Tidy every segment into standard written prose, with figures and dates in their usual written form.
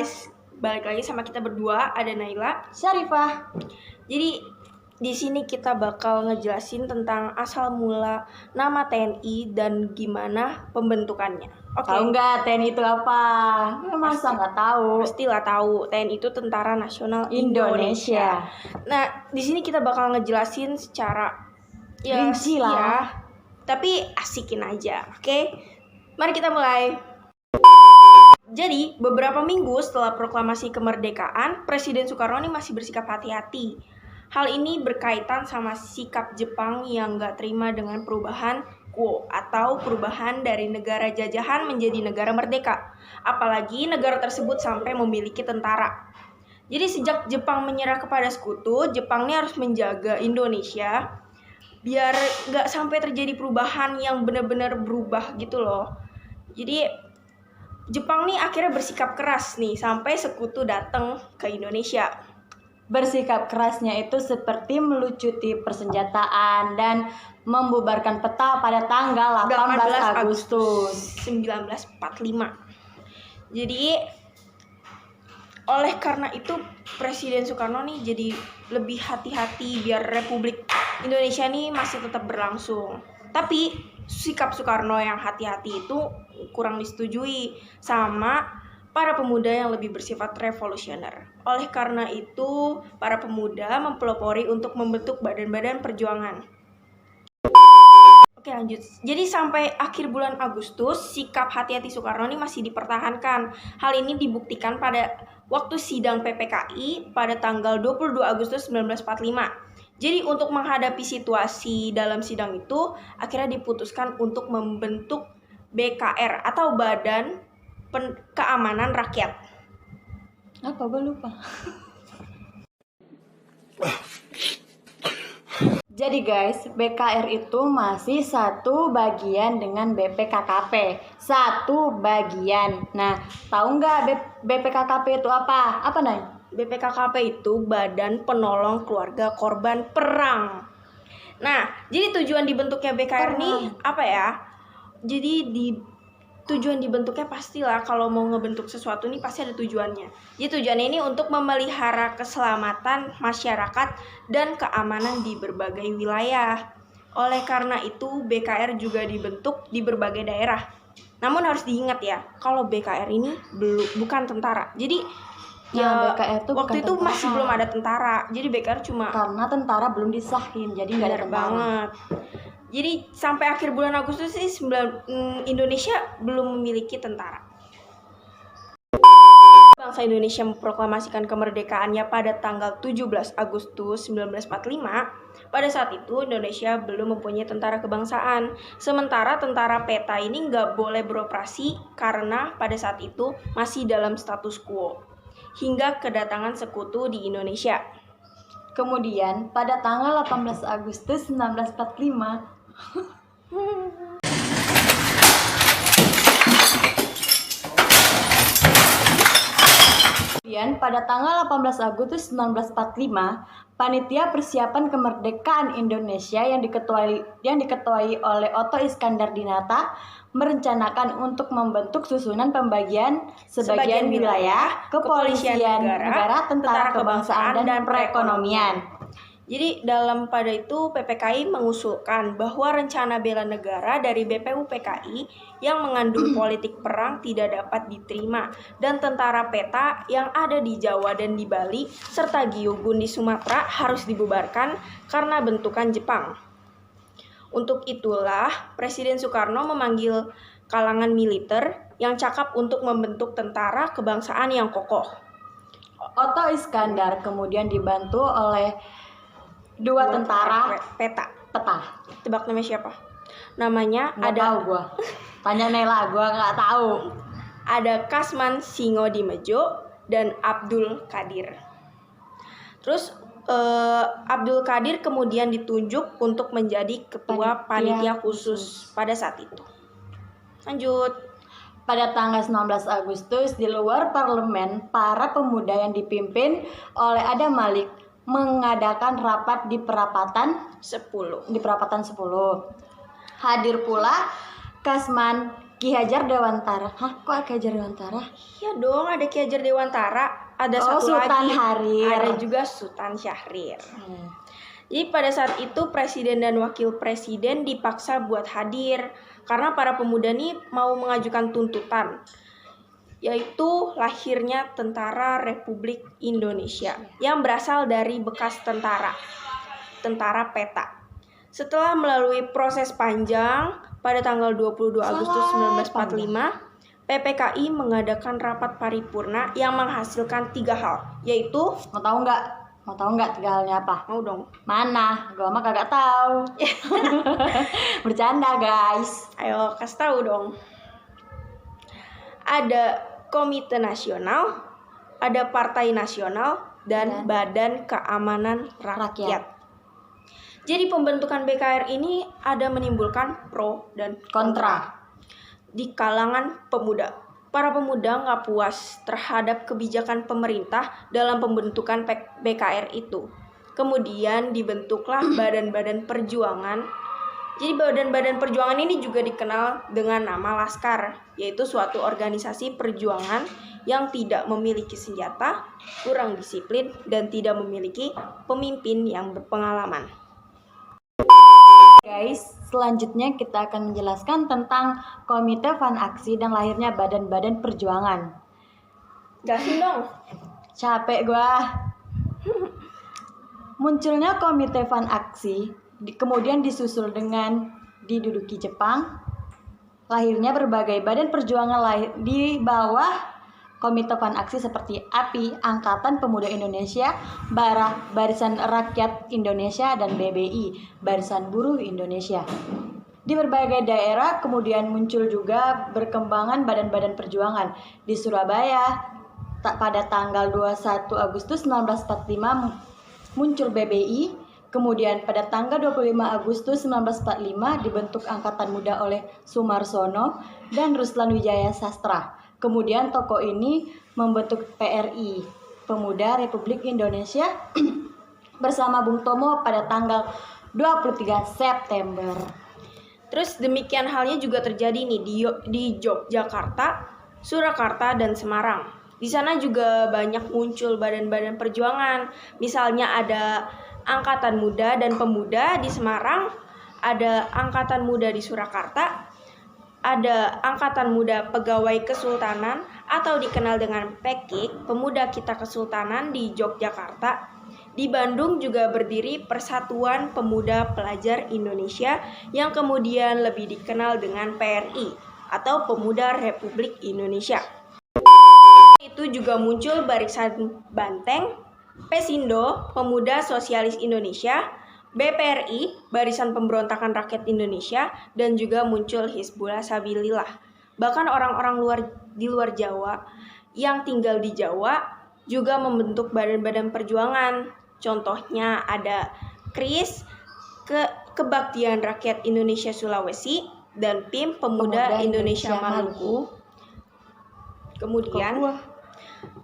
guys, balik lagi sama kita berdua, ada Naila, Syarifah. Jadi di sini kita bakal ngejelasin tentang asal mula nama TNI dan gimana pembentukannya. Oke. Tahu nggak TNI itu apa? Masa nggak tahu? Pastilah tahu. TNI itu Tentara Nasional Indonesia. Nah, di sini kita bakal ngejelasin secara rinci lah. Ya, tapi asikin aja, oke? Mari kita mulai. Jadi, beberapa minggu setelah proklamasi kemerdekaan, Presiden Soekarno ini masih bersikap hati-hati. Hal ini berkaitan sama sikap Jepang yang gak terima dengan perubahan quo atau perubahan dari negara jajahan menjadi negara merdeka. Apalagi negara tersebut sampai memiliki tentara. Jadi sejak Jepang menyerah kepada sekutu, Jepang ini harus menjaga Indonesia biar gak sampai terjadi perubahan yang benar-benar berubah gitu loh. Jadi Jepang nih akhirnya bersikap keras nih sampai sekutu datang ke Indonesia. Bersikap kerasnya itu seperti melucuti persenjataan dan membubarkan peta pada tanggal 18 Agustus 1945. Jadi oleh karena itu Presiden Soekarno nih jadi lebih hati-hati biar Republik Indonesia nih masih tetap berlangsung. Tapi sikap Soekarno yang hati-hati itu kurang disetujui sama para pemuda yang lebih bersifat revolusioner. Oleh karena itu, para pemuda mempelopori untuk membentuk badan-badan perjuangan. Oke, lanjut. Jadi sampai akhir bulan Agustus, sikap hati-hati Soekarno ini masih dipertahankan. Hal ini dibuktikan pada waktu sidang PPKI pada tanggal 22 Agustus 1945. Jadi untuk menghadapi situasi dalam sidang itu, akhirnya diputuskan untuk membentuk BKR atau Badan Keamanan Rakyat. Apa? Gue lupa. Jadi guys, BKR itu masih satu bagian dengan BPKKP. Satu bagian. Nah, tahu nggak BPKKP itu apa? Apa, Nay? BPKKP itu Badan Penolong Keluarga Korban Perang. Nah, jadi tujuan dibentuknya BKR ini apa ya? Jadi tujuan dibentuknya pastilah kalau mau ngebentuk sesuatu ini pasti ada tujuannya. Jadi tujuannya ini untuk memelihara keselamatan masyarakat dan keamanan di berbagai wilayah. Oleh karena itu BKR juga dibentuk di berbagai daerah. Namun harus diingat ya, kalau BKR ini bukan tentara. Jadi BKR itu waktu itu masih belum ada tentara. Jadi BKR cuma karena tentara belum disahin, jadi nggak ada tentara banget. Jadi sampai akhir bulan Agustus sih Indonesia belum memiliki tentara. Bangsa Indonesia memproklamasikan kemerdekaannya pada tanggal 17 Agustus 1945. Pada saat itu Indonesia belum mempunyai tentara kebangsaan. Sementara tentara peta ini nggak boleh beroperasi karena pada saat itu masih dalam status quo hingga kedatangan sekutu di Indonesia. Kemudian pada tanggal 18 Agustus 1945 panitia persiapan kemerdekaan Indonesia yang diketuai oleh Otto Iskandar Dinata merencanakan untuk membentuk susunan pembagian sebagian wilayah, kepolisian negara, tentara kebangsaan dan perekonomian. Jadi pada itu PPKI mengusulkan bahwa rencana bela negara dari BPUPKI yang mengandung politik perang tidak dapat diterima dan tentara peta yang ada di Jawa dan di Bali serta Gyugun di Sumatera harus dibubarkan karena bentukan Jepang. Untuk itulah Presiden Soekarno memanggil kalangan militer yang cakap untuk membentuk tentara kebangsaan yang kokoh. Otto Iskandar kemudian dibantu oleh dua tentara peta. Tebak namanya siapa? Namanya nggak tahu gua. Tanya Nela, gua nggak tahu. Ada Kasman Singodimedjo dan Abdul Qadir. Terus Abdul Qadir kemudian ditunjuk untuk menjadi ketua panitia khusus pada saat itu. Lanjut. Pada tanggal 19 Agustus di luar parlemen, para pemuda yang dipimpin oleh Adam Malik mengadakan rapat di perapatan 10. Hadir pula Kasman Ki Hajar Dewantara. Hah, kok Ki Hajar Dewantara? Ya dong, ada Ki Hajar Dewantara, ada satu Sultan lagi, Harir. ada juga Sultan Syahrir. Jadi pada saat itu presiden dan wakil presiden dipaksa buat hadir karena para pemuda nih mau mengajukan tuntutan, yaitu lahirnya Tentara Republik Indonesia yang berasal dari bekas tentara peta. Setelah melalui proses panjang, pada tanggal 22 Agustus 1945, PPKI mengadakan rapat paripurna yang menghasilkan 3 hal, yaitu Mau tahu nggak 3 halnya apa? mau dong. Mana? Gua mah kagak tahu. Bercanda, guys. Ayo kasih tahu dong. Ada Komite Nasional, ada Partai Nasional, dan Badan Keamanan Rakyat. Jadi pembentukan BKR ini ada menimbulkan pro dan kontra di kalangan pemuda. Para pemuda nggak puas terhadap kebijakan pemerintah dalam pembentukan BKR itu. Kemudian dibentuklah badan-badan perjuangan. Jadi badan-badan perjuangan ini juga dikenal dengan nama Laskar, yaitu suatu organisasi perjuangan yang tidak memiliki senjata, kurang disiplin, dan tidak memiliki pemimpin yang berpengalaman. Guys, selanjutnya kita akan menjelaskan tentang Komite Van Aksi dan lahirnya badan-badan perjuangan. Jelasin dong. Capek gua. Munculnya Komite Van Aksi, kemudian disusul dengan diduduki Jepang. Lahirnya berbagai badan perjuangan di bawah Komite Van Aksi seperti API, Angkatan Pemuda Indonesia, BARA, Barisan Rakyat Indonesia, dan BBI, Barisan Buruh Indonesia. Di berbagai daerah kemudian muncul juga berkembangan badan-badan perjuangan. Di Surabaya, pada tanggal 21 Agustus 1945 muncul BBI, kemudian pada tanggal 25 Agustus 1945 dibentuk Angkatan Muda oleh Sumarsono dan Ruslan Wijaya Sastra. Kemudian tokoh ini membentuk PRI, Pemuda Republik Indonesia, bersama Bung Tomo pada tanggal 23 September. Terus demikian halnya juga terjadi nih di Yogyakarta, Surakarta, dan Semarang. Di sana juga banyak muncul badan-badan perjuangan. Misalnya ada Angkatan Muda dan Pemuda di Semarang, ada Angkatan Muda di Surakarta, ada Angkatan Muda Pegawai Kesultanan atau dikenal dengan PEKIK, Pemuda Kita Kesultanan di Yogyakarta. Di Bandung juga berdiri Persatuan Pemuda Pelajar Indonesia yang kemudian lebih dikenal dengan PRI atau Pemuda Republik Indonesia. Itu juga muncul Barisan Banteng, Pesindo, Pemuda Sosialis Indonesia, BPRI, Barisan Pemberontakan Rakyat Indonesia, dan juga muncul Hizbullah Sabilillah. Bahkan orang-orang di luar Jawa yang tinggal di Jawa juga membentuk badan-badan perjuangan. Contohnya ada KRIS, Kebaktian Rakyat Indonesia Sulawesi, dan PIM Pemuda Indonesia Maluku.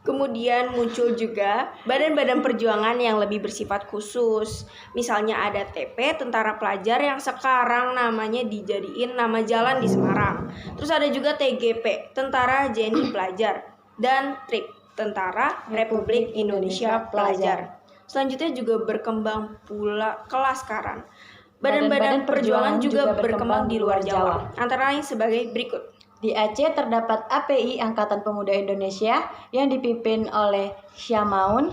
Kemudian muncul juga badan-badan perjuangan yang lebih bersifat khusus. Misalnya ada TP, Tentara Pelajar, yang sekarang namanya dijadiin nama jalan di Semarang. Terus ada juga TGP, Tentara Jenderal Pelajar, dan TRIP, Tentara Republik Indonesia Pelajar. Selanjutnya juga berkembang pula kelaskaran. Badan-badan perjuangan juga berkembang di luar Jawa, antara lain sebagai berikut. Di Aceh terdapat API, Angkatan Pemuda Indonesia, yang dipimpin oleh Syamaun.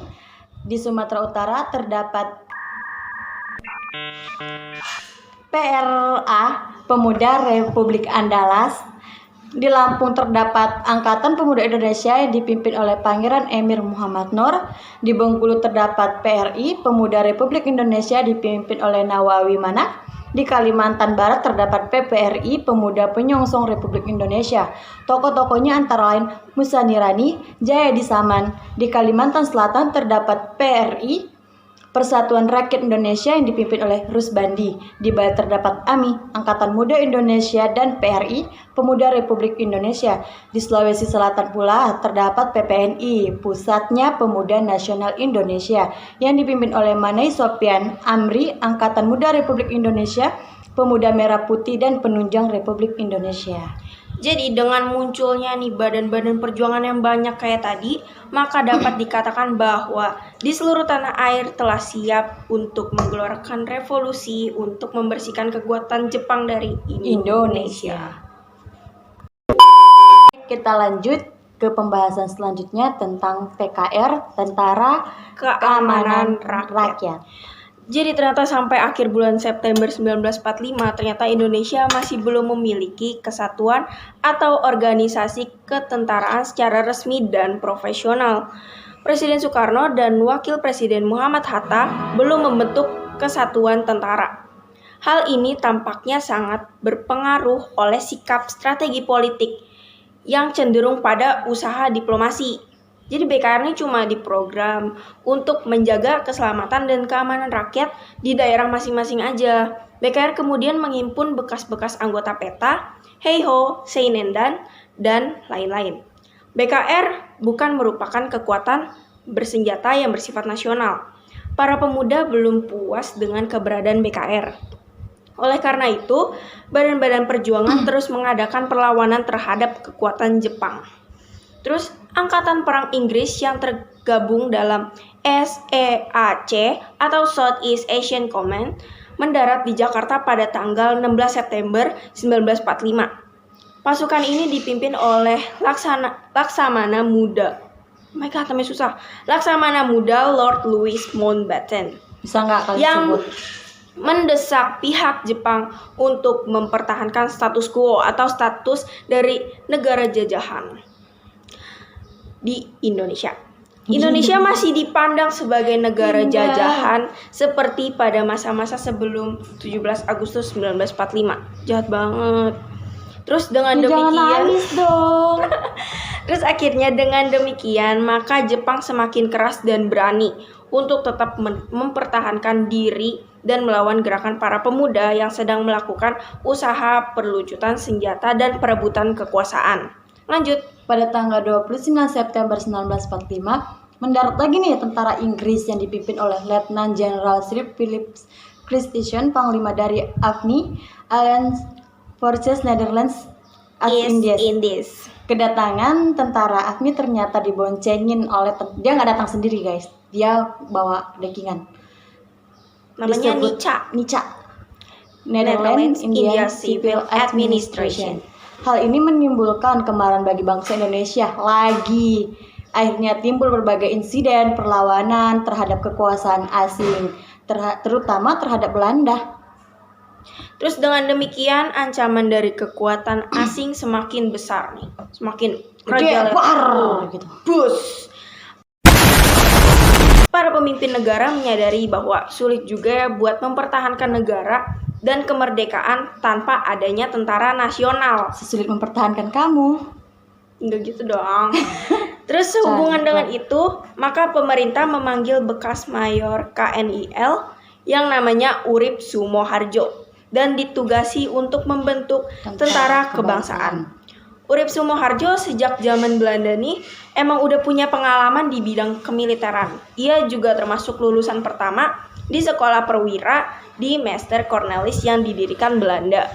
Di Sumatera Utara terdapat PRA, Pemuda Republik Andalas. Di Lampung terdapat Angkatan Pemuda Indonesia yang dipimpin oleh Pangeran Emir Muhammad Nur. Di Bengkulu terdapat PRI, Pemuda Republik Indonesia dipimpin oleh Nawawi Manak. Di Kalimantan Barat terdapat PPRI, Pemuda Penyongsong Republik Indonesia. Tokoh-tokohnya antara lain Musa Nirani, Jayadi Saman. Di Kalimantan Selatan terdapat PRI, Persatuan Rakyat Indonesia yang dipimpin oleh Rusbandi. Di Bali terdapat AMI, Angkatan Muda Indonesia, dan PRI, Pemuda Republik Indonesia. Di Sulawesi Selatan pula terdapat PPNI, Pusatnya Pemuda Nasional Indonesia, yang dipimpin oleh Manai Sopian Amri, Angkatan Muda Republik Indonesia, Pemuda Merah Putih, dan Penunjang Republik Indonesia. Jadi dengan munculnya nih badan-badan perjuangan yang banyak kayak tadi, maka dapat dikatakan bahwa di seluruh tanah air telah siap untuk menggelorakan revolusi untuk membersihkan kekuatan Jepang dari Indonesia. Kita lanjut ke pembahasan selanjutnya tentang TKR, Tentara Keamanan Keamanan Rakyat. Jadi ternyata sampai akhir bulan September 1945 ternyata Indonesia masih belum memiliki kesatuan atau organisasi ketentaraan secara resmi dan profesional. Presiden Soekarno dan Wakil Presiden Muhammad Hatta belum membentuk kesatuan tentara. Hal ini tampaknya sangat berpengaruh oleh sikap strategi politik yang cenderung pada usaha diplomasi. Jadi BKR ini cuma diprogram untuk menjaga keselamatan dan keamanan rakyat di daerah masing-masing aja. BKR kemudian menghimpun bekas-bekas anggota PETA, Heiho, Seinendan, dan lain-lain. BKR bukan merupakan kekuatan bersenjata yang bersifat nasional. Para pemuda belum puas dengan keberadaan BKR. Oleh karena itu, badan-badan perjuangan terus mengadakan perlawanan terhadap kekuatan Jepang. Terus, Angkatan Perang Inggris yang tergabung dalam SEAC atau Southeast Asian Command mendarat di Jakarta pada tanggal 16 September 1945. Pasukan ini dipimpin oleh Laksamana Muda. Namanya susah. Laksamana Muda Lord Louis Mountbatten. Bisa nggak kalian Yang sebut? mendesak pihak Jepang untuk mempertahankan status quo atau status dari negara jajahan di Indonesia. Indonesia masih dipandang sebagai negara jajahan seperti pada masa-masa sebelum 17 Agustus 1945. Jahat banget. Terus dengan Jangan demikian, nangis dong. terus akhirnya dengan demikian maka Jepang semakin keras dan berani untuk tetap mempertahankan diri dan melawan gerakan para pemuda yang sedang melakukan usaha perlucutan senjata dan perebutan kekuasaan. Lanjut. Pada tanggal 29 September 1945, mendarat lagi nih tentara Inggris yang dipimpin oleh Letnan Jenderal Sir Philip Christensen, panglima dari AFNI, Alliance Forces Netherlands Indies. Kedatangan tentara AFNI ternyata diboncengin oleh dia nggak datang sendiri guys, dia bawa backingan. Namanya Disebut NICA. Netherlands India Civil Administration. Hal ini menimbulkan kemarahan bagi bangsa Indonesia lagi. Akhirnya timbul berbagai insiden perlawanan terhadap kekuasaan asing, terutama terhadap Belanda. Terus dengan demikian ancaman dari kekuatan asing semakin besar nih, semakin Gebar gitu. Bus. Para pemimpin negara menyadari bahwa sulit juga ya buat mempertahankan negara dan kemerdekaan tanpa adanya tentara nasional. Sesulit mempertahankan kamu. Enggak gitu dong. Terus sehubungan dengan itu, maka pemerintah memanggil bekas mayor KNIL yang namanya Urip Sumoharjo dan ditugasi untuk membentuk tentara kebangsaan. Urip Sumoharjo sejak zaman Belanda nih emang udah punya pengalaman di bidang kemiliteran. Ia juga termasuk lulusan pertama di sekolah perwira di Meester Cornelis yang didirikan Belanda.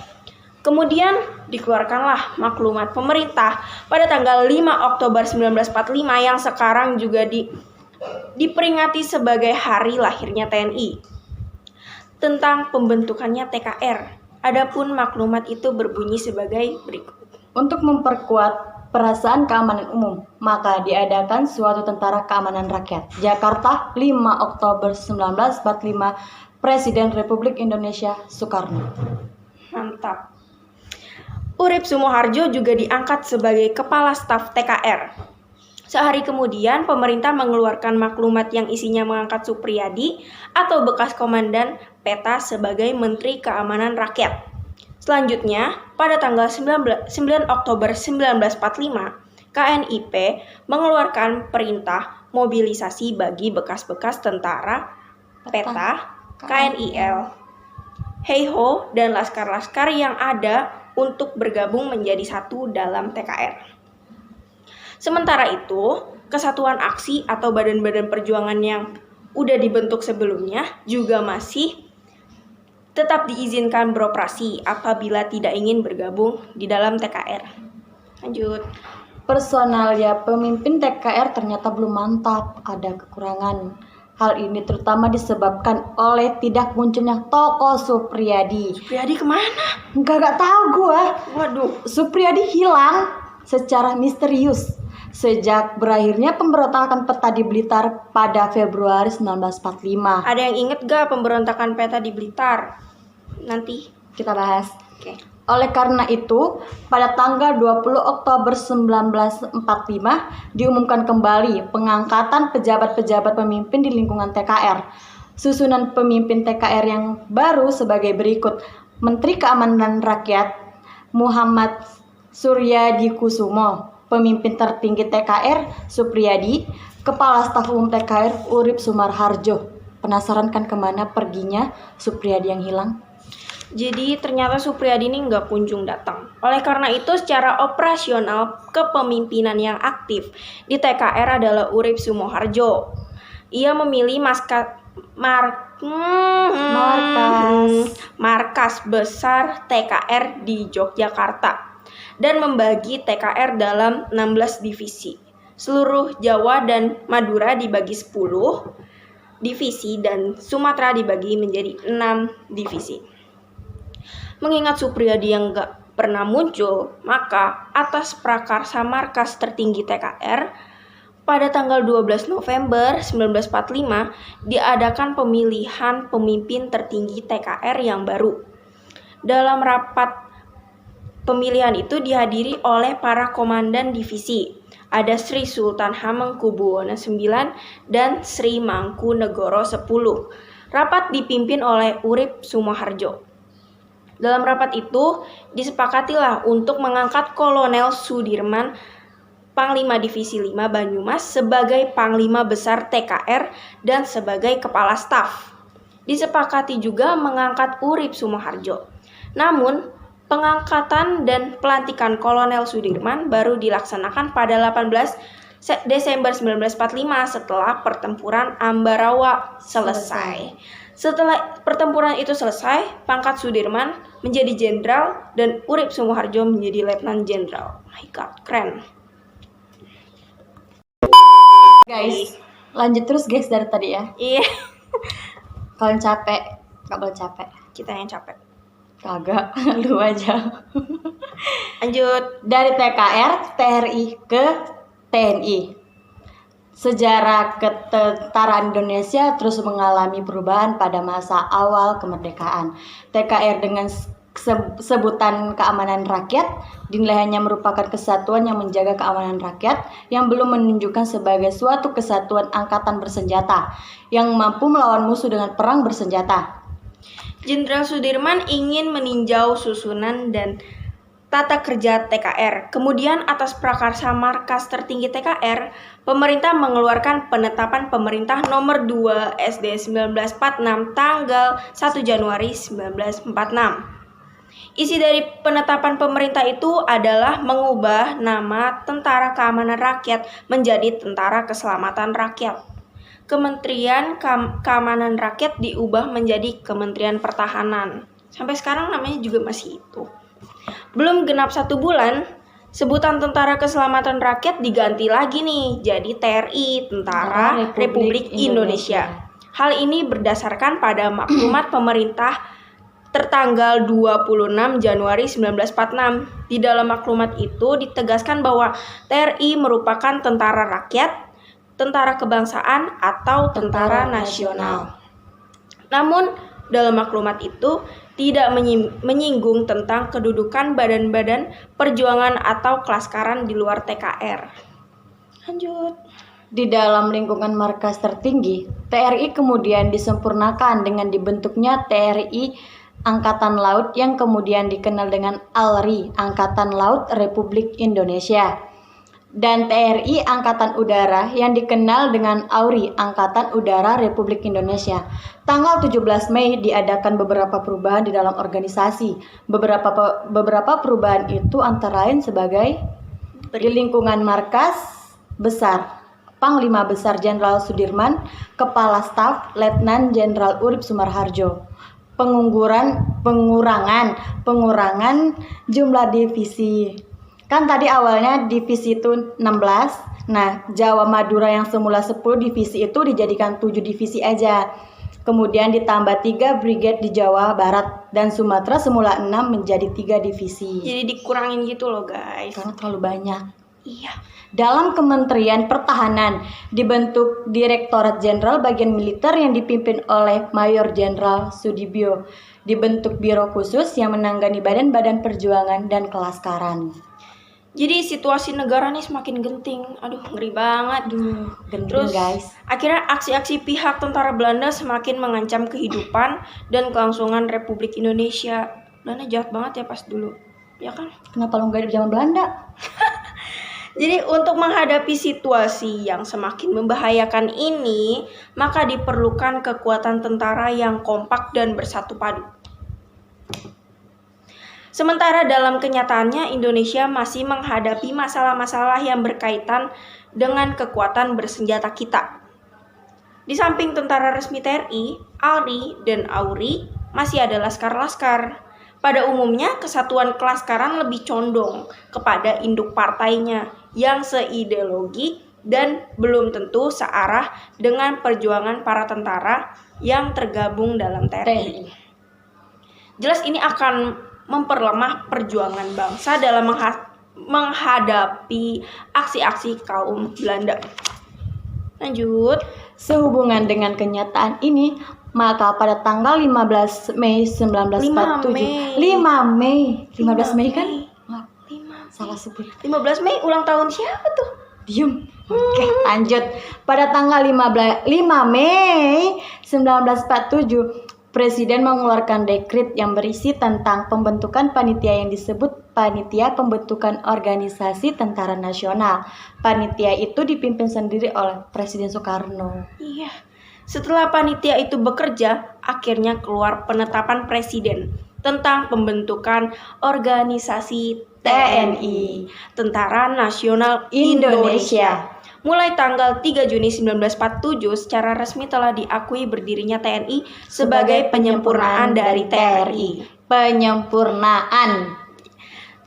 Kemudian dikeluarkanlah maklumat pemerintah pada tanggal 5 Oktober 1945 yang sekarang juga diperingati sebagai hari lahirnya TNI. Tentang pembentukannya TKR. Adapun maklumat itu berbunyi sebagai berikut. Untuk memperkuat perasaan keamanan umum, maka diadakan suatu tentara keamanan rakyat. Jakarta, 5 Oktober 1945, Presiden Republik Indonesia Soekarno. Mantap. Urip Sumoharjo juga diangkat sebagai Kepala Staf TKR. Sehari kemudian, pemerintah mengeluarkan maklumat yang isinya mengangkat Supriyadi atau bekas komandan PETA sebagai Menteri Keamanan Rakyat. Selanjutnya, pada tanggal 9 Oktober 1945, KNIP mengeluarkan perintah mobilisasi bagi bekas-bekas tentara PETA, KNIL, Heiho, dan laskar-laskar yang ada untuk bergabung menjadi satu dalam TKR. Sementara itu, kesatuan aksi atau badan-badan perjuangan yang udah dibentuk sebelumnya juga masih tetap diizinkan beroperasi apabila tidak ingin bergabung di dalam TKR. Lanjut. Personalia pemimpin TKR ternyata belum mantap, ada kekurangan. Hal ini terutama disebabkan oleh tidak munculnya tokoh Supriyadi. Supriyadi kemana? Gak tahu gua. Waduh. Supriyadi hilang secara misterius sejak berakhirnya pemberontakan peta di Blitar pada Februari 1945. Ada yang inget gak pemberontakan peta di Blitar? Nanti Kita bahas. Oke. Oleh karena itu, pada tanggal 20 Oktober 1945 diumumkan kembali pengangkatan pejabat-pejabat pemimpin di lingkungan TKR. Susunan pemimpin TKR yang baru sebagai berikut: Menteri Keamanan Rakyat Muhammad Suryadikusumo, pemimpin tertinggi TKR Supriyadi, Kepala Staf Umum TKR Urip Sumarharjo. Penasaran kan kemana perginya Supriyadi yang hilang? Jadi ternyata Supriyadi ini nggak kunjung datang. Oleh karena itu secara operasional kepemimpinan yang aktif di TKR adalah Urip Sumoharjo. Ia memilih markas besar TKR di Yogyakarta dan membagi TKR dalam 16 divisi. Seluruh Jawa dan Madura dibagi 10 divisi dan Sumatera dibagi menjadi 6 divisi. Mengingat Supriyadi yang gak pernah muncul, maka atas prakarsa markas tertinggi TKR, pada tanggal 12 November 1945 diadakan pemilihan pemimpin tertinggi TKR yang baru. Dalam rapat pemilihan itu dihadiri oleh para komandan divisi. Ada Sri Sultan Hamengkubuwono IX dan Sri Mangkunegoro X. Rapat dipimpin oleh Urip Sumoharjo. Dalam rapat itu disepakatilah untuk mengangkat Kolonel Sudirman, Panglima Divisi 5 Banyumas sebagai Panglima Besar TKR dan sebagai Kepala Staf. Disepakati juga mengangkat Urip Sumoharjo. Namun, pengangkatan dan pelantikan Kolonel Sudirman baru dilaksanakan pada 18 Desember 1945 setelah pertempuran Ambarawa selesai. Setelah pertempuran itu selesai, pangkat Sudirman menjadi jenderal dan Urip Sumoharjo menjadi letnan jenderal. My God, keren. Guys, lanjut terus guys dari tadi ya. Iya, Kalian capek, gak boleh capek. kita yang capek. Kagak, lu aja. Lanjut. Dari TKR, TRI ke TNI. Sejarah ketentaraan Indonesia terus mengalami perubahan pada masa awal kemerdekaan. TKR dengan sebutan keamanan rakyat dinilai hanya merupakan kesatuan yang menjaga keamanan rakyat yang belum menunjukkan sebagai suatu kesatuan angkatan bersenjata yang mampu melawan musuh dengan perang bersenjata. Jenderal Sudirman ingin meninjau susunan dan tata kerja TKR. Kemudian atas prakarsa markas tertinggi TKR, pemerintah mengeluarkan penetapan pemerintah nomor 2 SD 1946 tanggal 1 Januari 1946. Isi dari penetapan pemerintah itu adalah mengubah nama Tentara Keamanan Rakyat menjadi Tentara Keselamatan Rakyat. Kementerian Keamanan Rakyat diubah menjadi Kementerian Pertahanan. Sampai sekarang namanya juga masih itu. Belum genap 1 bulan, sebutan Tentara Keselamatan Rakyat diganti lagi nih jadi TRI, Tentara Republik Indonesia. Hal ini berdasarkan pada maklumat pemerintah tertanggal 26 Januari 1946. Di dalam maklumat itu ditegaskan bahwa TRI merupakan tentara rakyat, tentara kebangsaan, atau tentara nasional. Namun, dalam maklumat itu tidak menyinggung tentang kedudukan badan-badan perjuangan atau kelaskaran di luar TKR. Lanjut. Di dalam lingkungan markas tertinggi, TRI kemudian disempurnakan dengan dibentuknya TRI Angkatan Laut yang kemudian dikenal dengan ALRI, Angkatan Laut Republik Indonesia, dan TRI Angkatan Udara yang dikenal dengan AURI, Angkatan Udara Republik Indonesia. Tanggal 17 Mei diadakan beberapa perubahan di dalam organisasi. Beberapa perubahan itu antara lain sebagai di lingkungan markas besar, Panglima Besar Jenderal Sudirman, Kepala Staf Letnan Jenderal Urip Sumarharjo. pengurangan jumlah divisi. Kan tadi awalnya divisi itu 16. Nah, Jawa Madura yang semula 10 divisi itu dijadikan 7 divisi aja. Kemudian ditambah 3 brigade di Jawa Barat dan Sumatera semula 6 menjadi 3 divisi. Jadi dikurangin gitu loh guys. Karena terlalu banyak. Iya. Dalam Kementerian Pertahanan dibentuk Direktorat Jenderal Bagian Militer yang dipimpin oleh Mayor Jenderal Sudibyo. Dibentuk Biro Khusus yang menangani badan-badan perjuangan dan kelaskaran. Jadi situasi negara nih semakin genting. Aduh, ngeri banget. Genting Terus, guys. akhirnya aksi-aksi pihak tentara Belanda semakin mengancam kehidupan dan kelangsungan Republik Indonesia. Belanda jahat banget ya pas dulu, ya kan? Kenapa lu gak di zaman Belanda? Jadi untuk menghadapi situasi yang semakin membahayakan ini, maka diperlukan kekuatan tentara yang kompak dan bersatu padu. Sementara dalam kenyataannya Indonesia masih menghadapi masalah-masalah yang berkaitan dengan kekuatan bersenjata kita. Di samping tentara resmi TNI, ALRI, dan AURI masih ada laskar-laskar. Pada umumnya, kesatuan kelaskaran lebih condong kepada induk partainya yang seideologi dan belum tentu searah dengan perjuangan para tentara yang tergabung dalam TNI. Jelas ini akan memperlemah perjuangan bangsa dalam menghadapi aksi-aksi kaum Belanda. Lanjut. Sehubungan dengan kenyataan ini, maka pada tanggal 15 Mei 1947 15 Mei kan? Salah sebut. 15 Mei ulang tahun siapa tuh? Diem. Oke, lanjut. Pada tanggal 5 Mei 1947, Presiden mengeluarkan dekret yang berisi tentang pembentukan panitia yang disebut Panitia Pembentukan Organisasi Tentara Nasional. Panitia itu dipimpin sendiri oleh Presiden Soekarno. Iya. Setelah panitia itu bekerja, akhirnya keluar penetapan Presiden tentang pembentukan organisasi TNI, Tentara Nasional Indonesia. Mulai tanggal 3 Juni 1947 secara resmi telah diakui berdirinya TNI sebagai penyempurnaan dari TRI. Penyempurnaan.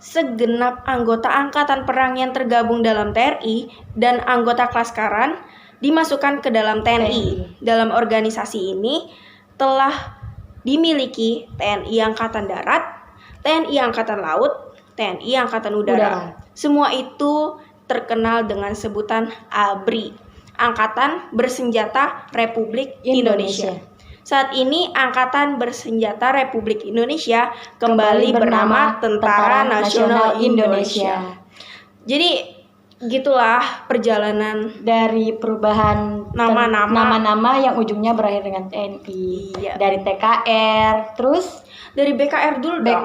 Segenap anggota angkatan perang yang tergabung dalam TRI dan anggota kelaskaran dimasukkan ke dalam TNI. Dalam organisasi ini telah dimiliki TNI Angkatan Darat, TNI Angkatan Laut, TNI Angkatan Udara. Semua itu terkenal dengan sebutan ABRI, Angkatan Bersenjata Republik Indonesia. Saat ini Angkatan Bersenjata Republik Indonesia kembali bernama Tentara Nasional Indonesia. Jadi gitulah perjalanan dari perubahan nama-nama yang ujungnya berakhir dengan TNI. Iya. Dari TKR, terus dari BKR dulu dong.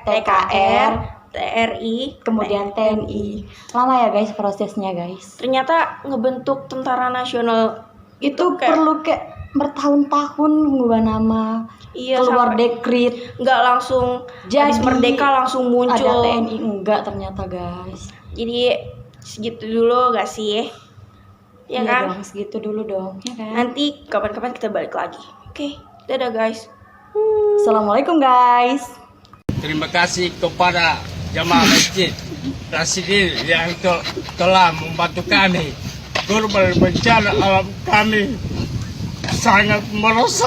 TKR, TRI, kemudian TNI. Lama ya guys prosesnya guys. Ternyata ngebentuk Tentara Nasional itu perlu kayak bertahun-tahun mengubah nama. Iya, keluar dekret. Nggak langsung Jadi habis merdeka langsung muncul. Ada TNI enggak ternyata guys. Jadi segitu dulu gak sih? Ya iya kan? Dong, segitu dulu dong. Ya kan? Nanti kapan-kapan kita balik lagi. Oke, dadah guys. Assalamualaikum guys. Terima kasih kepada jamaah masjid Rasidin yang telah membantu kami. Korban bencana alam kami sangat merusak.